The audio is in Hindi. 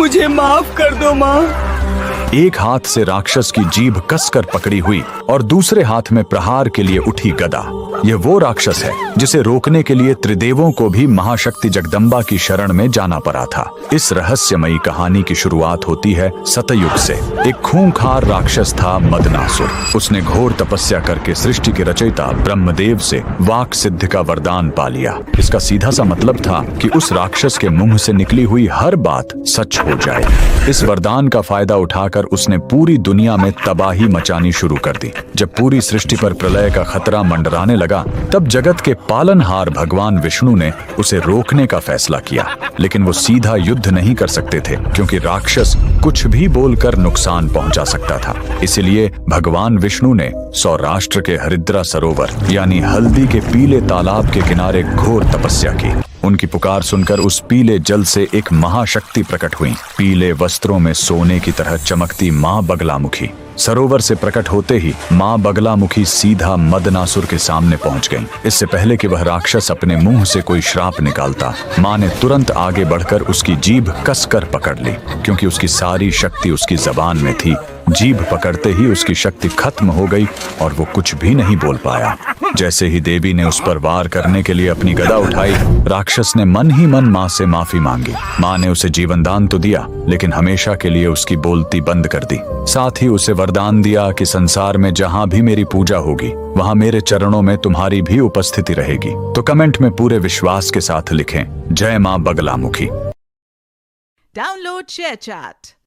मुझे माफ कर दो माँ। एक हाथ से राक्षस की जीभ कसकर पकड़ी हुई और दूसरे हाथ में प्रहार के लिए उठी गदा। यह वो राक्षस है जिसे रोकने के लिए त्रिदेवों को भी महाशक्ति जगदम्बा की शरण में जाना पड़ा था। इस रहस्यमयी कहानी की शुरुआत होती है सतयुग से। एक खूंखार राक्षस था मदनासुर। उसने घोर तपस्या करके सृष्टि के रचयिता ब्रह्मदेव से वाक सिद्धि का वरदान पा लिया। इसका सीधा सा मतलब था कि उस राक्षस के मुंह से निकली हुई हर बात सच हो जाए। इस वरदान का फायदा उठाकर उसने पूरी दुनिया में तबाही मचानी शुरू कर दी। जब पूरी सृष्टि पर प्रलय का खतरा मंडराने लगा, तब जगत के पालनहार भगवान विष्णु ने उसे रोकने का फैसला किया। लेकिन वो सीधा युद्ध नहीं कर सकते थे, क्योंकि राक्षस कुछ भी बोलकर नुकसान पहुंचा सकता था। इसलिए भगवान विष्णु ने सौराष्ट्र के हरिद्रा सरोवर यानी हल्दी के पीले तालाब के किनारे घोर तपस्या की। उनकी पुकार सुनकर उस पीले जल से एक महाशक्ति प्रकट हुई। पीले वस्त्रों में सोने की तरह चमकती माँ बगलामुखी। सरोवर से प्रकट होते ही माँ बगलामुखी सीधा मदनासुर के सामने पहुंच गईं। इससे पहले कि वह राक्षस अपने मुंह से कोई श्राप निकालता, माँ ने तुरंत आगे बढ़कर उसकी जीभ कसकर पकड़ ली, क्योंकि उसकी सारी शक्ति उसकी जबान में थी। जीभ पकड़ते ही उसकी शक्ति खत्म हो गई और वो कुछ भी नहीं बोल पाया। जैसे ही देवी ने उस पर वार करने के लिए अपनी गदा उठाई, राक्षस ने मन ही मन माँ से माफी मांगी। माँ ने उसे जीवनदान तो दिया, लेकिन हमेशा के लिए उसकी बोलती बंद कर दी। साथ ही उसे वरदान दिया कि संसार में जहाँ भी मेरी पूजा होगी, वहाँ मेरे चरणों में तुम्हारी भी उपस्थिति रहेगी। तो कमेंट में पूरे विश्वास के साथ लिखें, जय माँ बगलामुखी। Download ShareChat.